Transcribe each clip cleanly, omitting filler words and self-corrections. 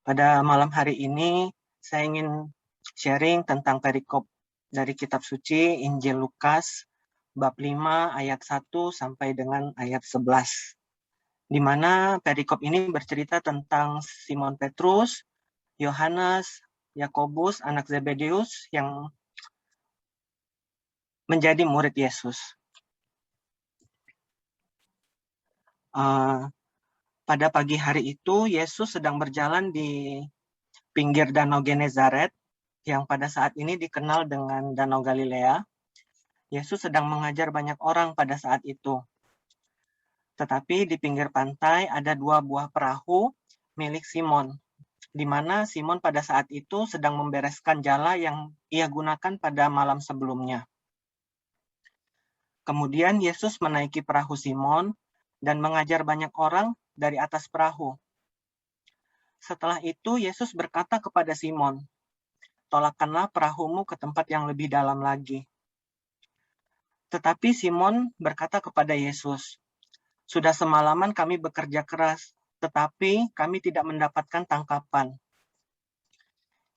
Pada malam hari ini, saya ingin sharing tentang perikop dari kitab suci Injil Lukas, bab 5 ayat 1 sampai dengan ayat 11. Di mana perikop ini bercerita tentang Simon Petrus, Yohanes, Yakobus, anak Zebedeus yang menjadi murid Yesus. Pada pagi hari itu, Yesus sedang berjalan di pinggir Danau Genezaret, yang pada saat ini dikenal dengan Danau Galilea. Yesus sedang mengajar banyak orang pada saat itu. Tetapi di pinggir pantai ada 2 buah perahu milik Simon, di mana Simon pada saat itu sedang membereskan jala yang ia gunakan pada malam sebelumnya. Kemudian Yesus menaiki perahu Simon dan mengajar banyak orang dari atas perahu. Setelah itu Yesus berkata kepada Simon, "Tolakkanlah perahumu ke tempat yang lebih dalam lagi." Tetapi Simon berkata kepada Yesus, "Sudah semalaman kami bekerja keras, tetapi kami tidak mendapatkan tangkapan."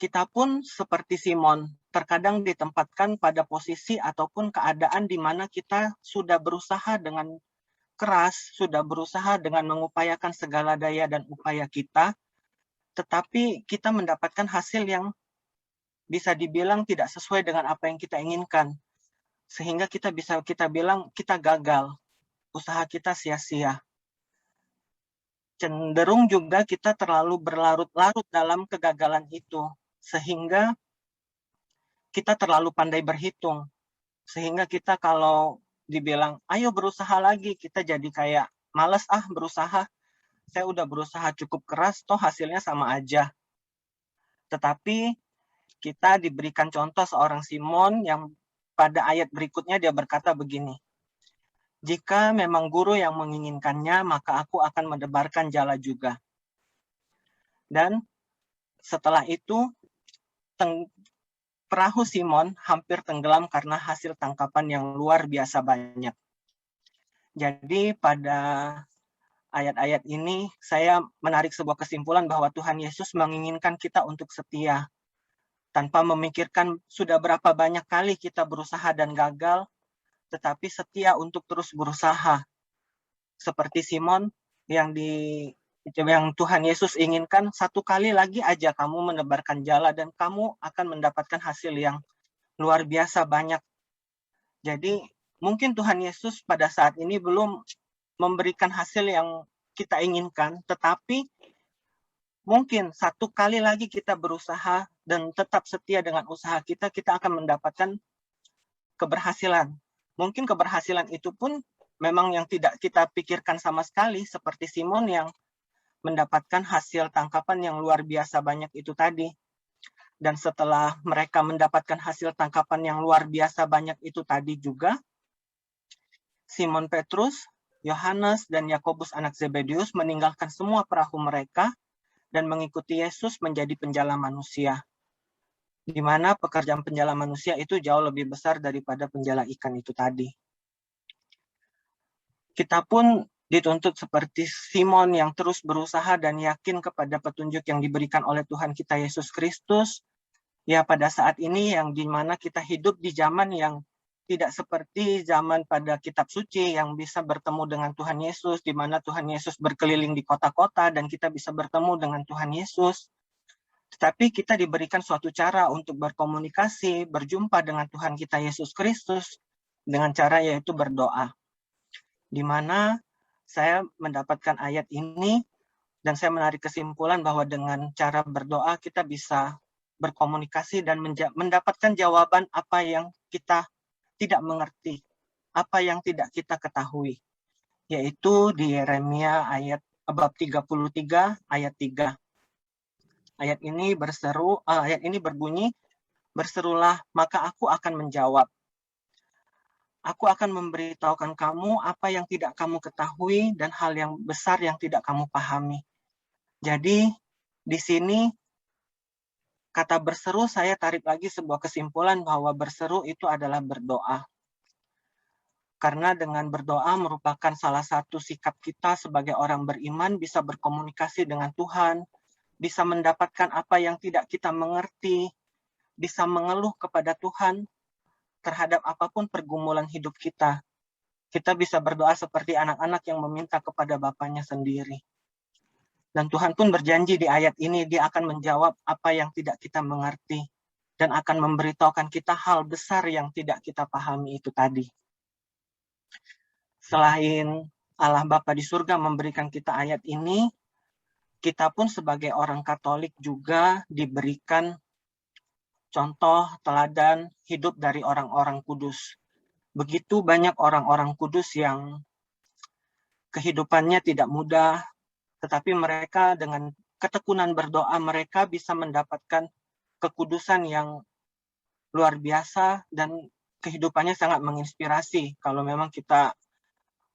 Kita pun seperti Simon, terkadang ditempatkan pada posisi ataupun keadaan di mana kita sudah berusaha dengan keras, sudah berusaha dengan mengupayakan segala daya dan upaya kita, tetapi kita mendapatkan hasil yang bisa dibilang tidak sesuai dengan apa yang kita inginkan. Sehingga kita bilang kita gagal, usaha kita sia-sia. Cenderung juga kita terlalu berlarut-larut dalam kegagalan itu, sehingga kita terlalu pandai berhitung. Sehingga kita kalau dibilang, ayo berusaha lagi, kita jadi kayak males berusaha. Saya udah berusaha cukup keras, toh hasilnya sama aja. Tetapi kita diberikan contoh seorang Simon yang pada ayat berikutnya dia berkata begini, "Jika memang guru yang menginginkannya, maka aku akan mendebarkan jala juga." Dan setelah itu, perahu Simon hampir tenggelam karena hasil tangkapan yang luar biasa banyak. Jadi pada ayat-ayat ini saya menarik sebuah kesimpulan bahwa Tuhan Yesus menginginkan kita untuk setia. Tanpa memikirkan sudah berapa banyak kali kita berusaha dan gagal, tetapi setia untuk terus berusaha. Seperti Simon yang Tuhan Yesus inginkan, satu kali lagi aja kamu menebarkan jala dan kamu akan mendapatkan hasil yang luar biasa banyak. Jadi mungkin Tuhan Yesus pada saat ini belum memberikan hasil yang kita inginkan, tetapi mungkin satu kali lagi kita berusaha dan tetap setia dengan usaha kita, kita akan mendapatkan keberhasilan. Mungkin keberhasilan itu pun memang yang tidak kita pikirkan sama sekali, seperti Simon yang mendapatkan hasil tangkapan yang luar biasa banyak itu tadi. Dan setelah mereka mendapatkan hasil tangkapan yang luar biasa banyak itu tadi juga, Simon Petrus, Yohanes, dan Yakobus anak Zebedeus meninggalkan semua perahu mereka dan mengikuti Yesus menjadi penjala manusia. Di mana pekerjaan penjala manusia itu jauh lebih besar daripada penjala ikan itu tadi. Kita pun dituntut seperti Simon yang terus berusaha dan yakin kepada petunjuk yang diberikan oleh Tuhan kita Yesus Kristus. Ya pada saat ini yang dimana kita hidup di zaman yang tidak seperti zaman pada kitab suci yang bisa bertemu dengan Tuhan Yesus, di mana Tuhan Yesus berkeliling di kota-kota dan kita bisa bertemu dengan Tuhan Yesus. Tetapi kita diberikan suatu cara untuk berkomunikasi, berjumpa dengan Tuhan kita Yesus Kristus dengan cara yaitu berdoa. Di mana saya mendapatkan ayat ini dan saya menarik kesimpulan bahwa dengan cara berdoa kita bisa berkomunikasi dan mendapatkan jawaban apa yang kita tidak mengerti, apa yang tidak kita ketahui. Yaitu di Yeremia ayat bab 33 ayat 3. Ayat ini berbunyi, "Berserulah, maka aku akan menjawab. Aku akan memberitahukan kamu apa yang tidak kamu ketahui dan hal yang besar yang tidak kamu pahami." Jadi di sini kata berseru saya tarik lagi sebuah kesimpulan bahwa berseru itu adalah berdoa. Karena dengan berdoa merupakan salah satu sikap kita sebagai orang beriman bisa berkomunikasi dengan Tuhan, bisa mendapatkan apa yang tidak kita mengerti, bisa mengeluh kepada Tuhan terhadap apapun pergumulan hidup kita. Kita bisa berdoa seperti anak-anak yang meminta kepada Bapaknya sendiri. Dan Tuhan pun berjanji di ayat ini, Dia akan menjawab apa yang tidak kita mengerti dan akan memberitahukan kita hal besar yang tidak kita pahami itu tadi. Selain Allah Bapa di surga memberikan kita ayat ini, kita pun sebagai orang Katolik juga diberikan contoh teladan hidup dari orang-orang kudus. Begitu banyak orang-orang kudus yang kehidupannya tidak mudah, tetapi mereka dengan ketekunan berdoa mereka bisa mendapatkan kekudusan yang luar biasa dan kehidupannya sangat menginspirasi kalau memang kita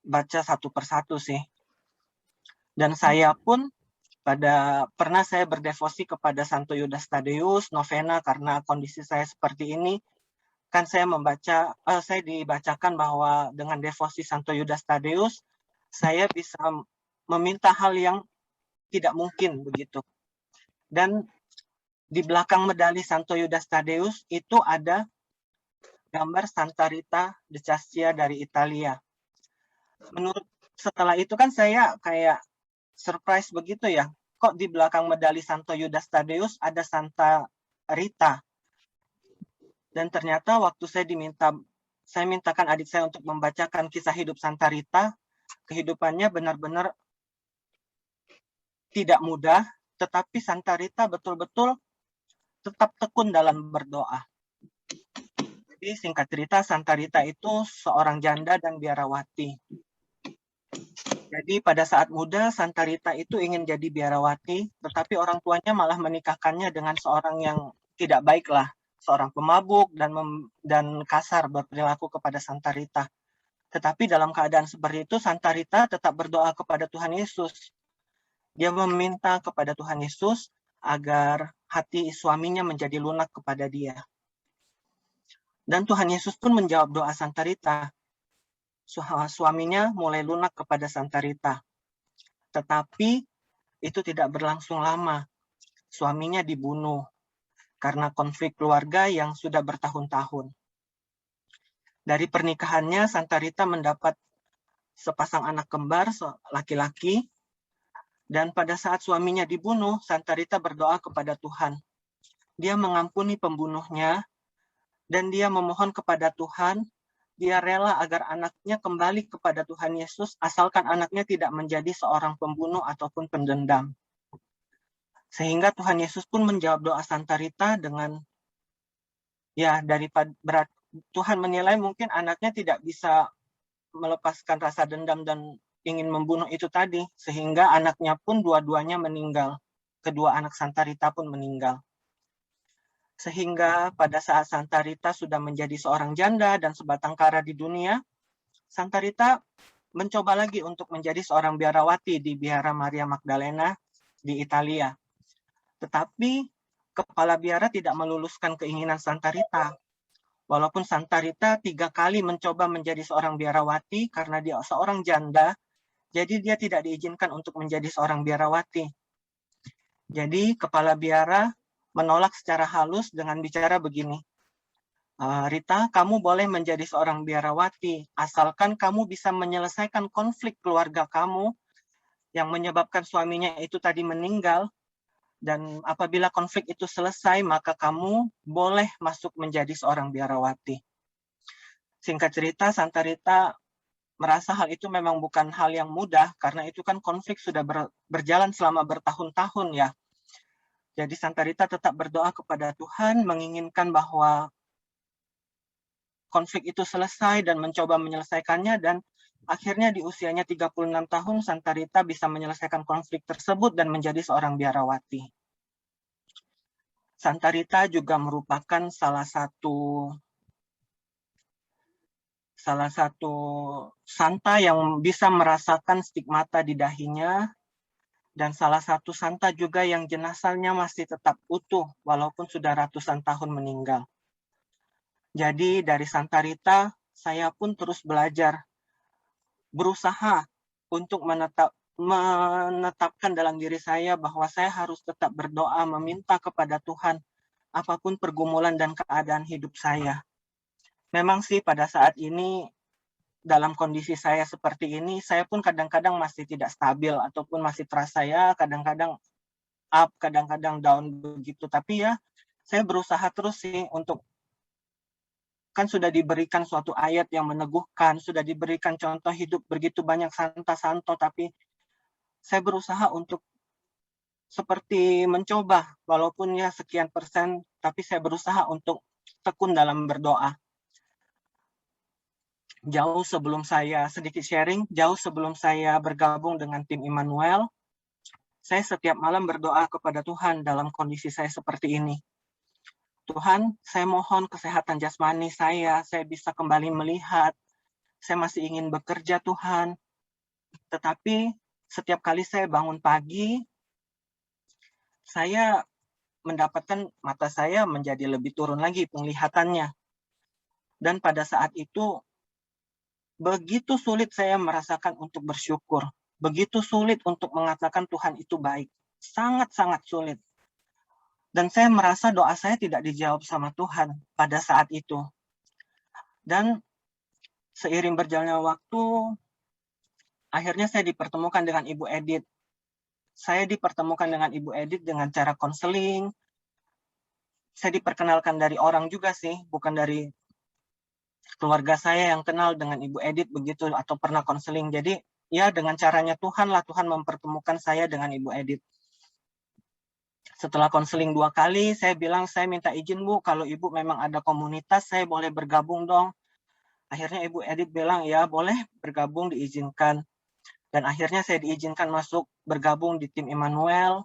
baca satu persatu sih. Dan saya pun pernah saya berdevosi kepada Santo Yudas Tadeus, novena karena kondisi saya seperti ini. Kan saya dibacakan bahwa dengan devosi Santo Yudas Tadeus, saya bisa meminta hal yang tidak mungkin begitu. Dan di belakang medali Santo Yudas Tadeus itu ada gambar Santa Rita de Cascia dari Italia. Setelah itu kan saya kayak surprise begitu ya, kok di belakang medali Santo Yudas Tadeus ada Santa Rita. Dan ternyata waktu saya mintakan adik saya untuk membacakan kisah hidup Santa Rita, kehidupannya benar-benar tidak mudah, tetapi Santa Rita betul-betul tetap tekun dalam berdoa. Jadi singkat cerita, Santa Rita itu seorang janda dan biarawati. Jadi pada saat muda, Santa Rita itu ingin jadi biarawati, tetapi orang tuanya malah menikahkannya dengan seorang yang tidak baik lah, seorang pemabuk dan kasar berperilaku kepada Santa Rita. Tetapi dalam keadaan seperti itu, Santa Rita tetap berdoa kepada Tuhan Yesus. Dia meminta kepada Tuhan Yesus agar hati suaminya menjadi lunak kepada dia. Dan Tuhan Yesus pun menjawab doa Santa Rita. Suaminya mulai lunak kepada Santa Rita. Tetapi itu tidak berlangsung lama. Suaminya dibunuh karena konflik keluarga yang sudah bertahun-tahun. Dari pernikahannya, Santa Rita mendapat sepasang anak kembar laki-laki. Dan pada saat suaminya dibunuh, Santa Rita berdoa kepada Tuhan. Dia mengampuni pembunuhnya, dan dia memohon kepada Tuhan, dia rela agar anaknya kembali kepada Tuhan Yesus, asalkan anaknya tidak menjadi seorang pembunuh ataupun pendendam. Sehingga Tuhan Yesus pun menjawab doa Santa Rita dengan, Tuhan menilai mungkin anaknya tidak bisa melepaskan rasa dendam dan ingin membunuh itu tadi, sehingga anaknya pun dua-duanya meninggal. Kedua anak Santa Rita pun meninggal. Sehingga pada saat Santa Rita sudah menjadi seorang janda dan sebatang kara di dunia, Santa Rita mencoba lagi untuk menjadi seorang biarawati di Biara Maria Magdalena di Italia. Tetapi kepala biara tidak meluluskan keinginan Santa Rita. Walaupun Santa Rita 3 kali mencoba menjadi seorang biarawati karena dia seorang janda, jadi dia tidak diizinkan untuk menjadi seorang biarawati. Jadi kepala biara menolak secara halus dengan bicara begini, Rita, kamu boleh menjadi seorang biarawati, asalkan kamu bisa menyelesaikan konflik keluarga kamu yang menyebabkan suaminya itu tadi meninggal, dan apabila konflik itu selesai, maka kamu boleh masuk menjadi seorang biarawati. Singkat cerita, Santa Rita merasa hal itu memang bukan hal yang mudah, karena itu kan konflik sudah berjalan selama bertahun-tahun ya. Jadi Santa Rita tetap berdoa kepada Tuhan, menginginkan bahwa konflik itu selesai dan mencoba menyelesaikannya, dan akhirnya di usianya 36 tahun, Santa Rita bisa menyelesaikan konflik tersebut dan menjadi seorang biarawati. Santa Rita juga merupakan salah satu santa yang bisa merasakan stigmata di dahinya, dan salah satu santa juga yang jenazahnya masih tetap utuh walaupun sudah ratusan tahun meninggal. Jadi dari Santa Rita, saya pun terus belajar, berusaha untuk menetapkan dalam diri saya bahwa saya harus tetap berdoa, meminta kepada Tuhan apapun pergumulan dan keadaan hidup saya. Memang sih pada saat ini, dalam kondisi saya seperti ini, saya pun kadang-kadang masih tidak stabil ataupun masih terasa ya kadang-kadang up, kadang-kadang down begitu. Tapi ya, saya berusaha terus sih untuk kan sudah diberikan suatu ayat yang meneguhkan, sudah diberikan contoh hidup begitu banyak Santa-Santo, tapi saya berusaha untuk seperti mencoba, walaupun ya sekian persen, tapi saya berusaha untuk tekun dalam berdoa. Sedikit sharing, jauh sebelum saya bergabung dengan tim Immanuel, saya setiap malam berdoa kepada Tuhan dalam kondisi saya seperti ini. Tuhan, saya mohon kesehatan jasmani saya bisa kembali melihat, saya masih ingin bekerja Tuhan, tetapi setiap kali saya bangun pagi, saya mendapatkan mata saya menjadi lebih turun lagi penglihatannya. Dan pada saat itu, begitu sulit saya merasakan untuk bersyukur. Begitu sulit untuk mengatakan Tuhan itu baik. Sangat-sangat sulit. Dan saya merasa doa saya tidak dijawab sama Tuhan pada saat itu. Dan seiring berjalannya waktu, akhirnya saya dipertemukan dengan Ibu Edith. Saya dipertemukan dengan Ibu Edith dengan cara konseling. Saya diperkenalkan dari orang juga sih, bukan dari keluarga saya yang kenal dengan Ibu Edith begitu atau pernah konseling. Jadi ya dengan caranya Tuhan lah, Tuhan mempertemukan saya dengan Ibu Edith. Setelah konseling 2 kali, saya bilang saya minta izin Bu, kalau Ibu memang ada komunitas, saya boleh bergabung dong. Akhirnya Ibu Edith bilang ya boleh bergabung, diizinkan. Dan akhirnya saya diizinkan masuk bergabung di tim Immanuel.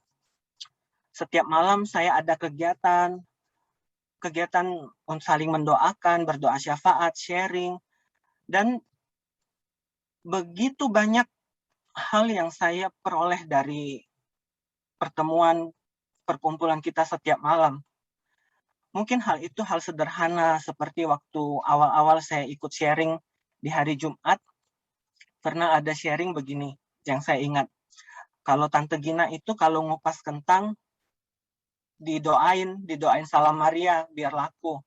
Setiap malam saya ada kegiatan saling mendoakan, berdoa syafaat, sharing, dan begitu banyak hal yang saya peroleh dari perkumpulan kita setiap malam. Mungkin hal itu hal sederhana seperti waktu awal-awal saya ikut sharing di hari Jumat, pernah ada sharing begini yang saya ingat. Kalau Tante Gina itu kalau ngupas kentang, didoain Salam Maria biar laku.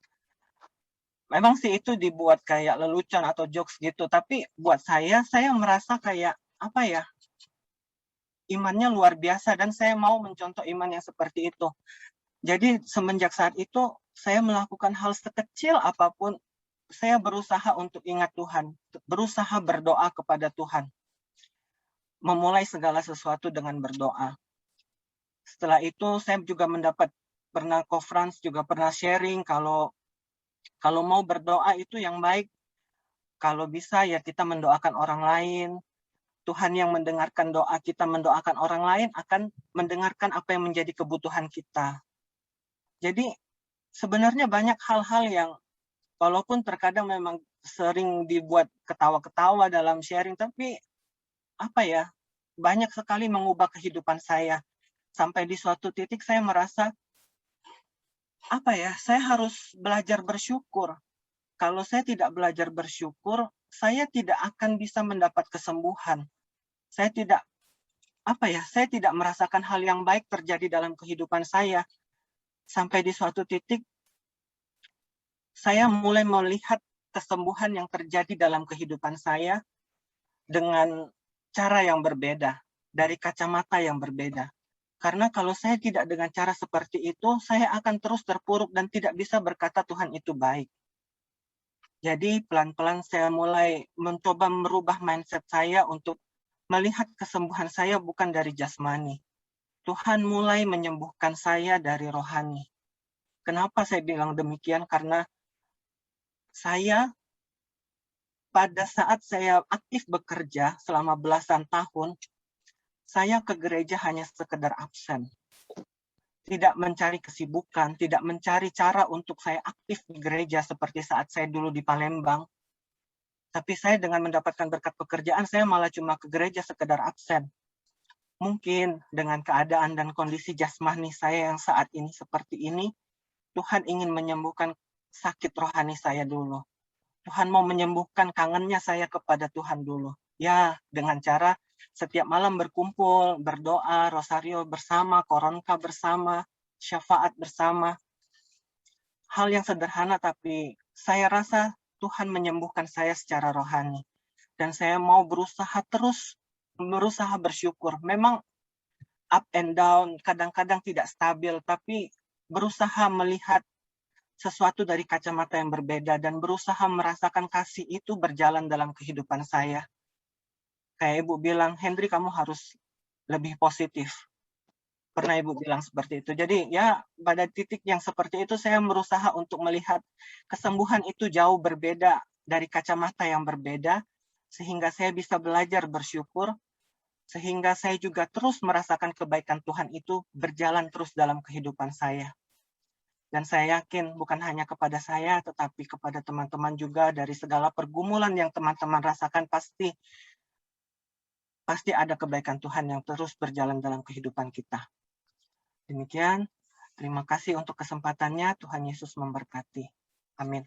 Memang sih itu dibuat kayak lelucon atau jokes gitu, tapi buat saya merasa kayak apa ya, imannya luar biasa dan saya mau mencontoh iman yang seperti itu. Jadi semenjak saat itu saya melakukan hal sekecil apapun, saya berusaha untuk ingat Tuhan, berusaha berdoa kepada Tuhan. Memulai segala sesuatu dengan berdoa. Setelah itu saya juga pernah conference, juga pernah sharing kalau mau berdoa itu yang baik, kalau bisa ya kita mendoakan orang lain. Tuhan yang mendengarkan doa kita mendoakan orang lain akan mendengarkan apa yang menjadi kebutuhan kita. Jadi sebenarnya banyak hal-hal yang walaupun terkadang memang sering dibuat ketawa-ketawa dalam sharing, tapi apa ya, banyak sekali mengubah kehidupan saya. Sampai di suatu titik saya merasa, apa ya, saya harus belajar bersyukur. Kalau saya tidak belajar bersyukur, saya tidak akan bisa mendapat kesembuhan. Saya tidak merasakan hal yang baik terjadi dalam kehidupan saya. Sampai di suatu titik, saya mulai melihat kesembuhan yang terjadi dalam kehidupan saya dengan cara yang berbeda, dari kacamata yang berbeda. Karena kalau saya tidak dengan cara seperti itu, saya akan terus terpuruk dan tidak bisa berkata Tuhan itu baik. Jadi pelan-pelan saya mulai mencoba merubah mindset saya untuk melihat kesembuhan saya bukan dari jasmani. Tuhan mulai menyembuhkan saya dari rohani. Kenapa saya bilang demikian? Karena saya pada saat saya aktif bekerja selama belasan tahun, saya ke gereja hanya sekedar absen. Tidak mencari kesibukan, tidak mencari cara untuk saya aktif di gereja seperti saat saya dulu di Palembang. Tapi saya dengan mendapatkan berkat pekerjaan, saya malah cuma ke gereja sekedar absen. Mungkin dengan keadaan dan kondisi jasmani saya yang saat ini seperti ini, Tuhan ingin menyembuhkan sakit rohani saya dulu. Tuhan mau menyembuhkan kangennya saya kepada Tuhan dulu. Ya, dengan cara setiap malam berkumpul, berdoa, rosario bersama, koronka bersama, syafaat bersama. Hal yang sederhana, tapi saya rasa Tuhan menyembuhkan saya secara rohani. Dan saya mau berusaha bersyukur. Memang up and down, kadang-kadang tidak stabil, tapi berusaha melihat sesuatu dari kacamata yang berbeda dan berusaha merasakan kasih itu berjalan dalam kehidupan saya. Kayak Ibu bilang, Hendri kamu harus lebih positif. Pernah Ibu bilang seperti itu. Jadi ya pada titik yang seperti itu saya berusaha untuk melihat kesembuhan itu jauh berbeda dari kacamata yang berbeda, sehingga saya bisa belajar bersyukur, sehingga saya juga terus merasakan kebaikan Tuhan itu berjalan terus dalam kehidupan saya. Dan saya yakin bukan hanya kepada saya, tetapi kepada teman-teman juga dari segala pergumulan yang teman-teman rasakan pasti ada kebaikan Tuhan yang terus berjalan dalam kehidupan kita. Demikian, terima kasih untuk kesempatannya. Tuhan Yesus memberkati. Amin.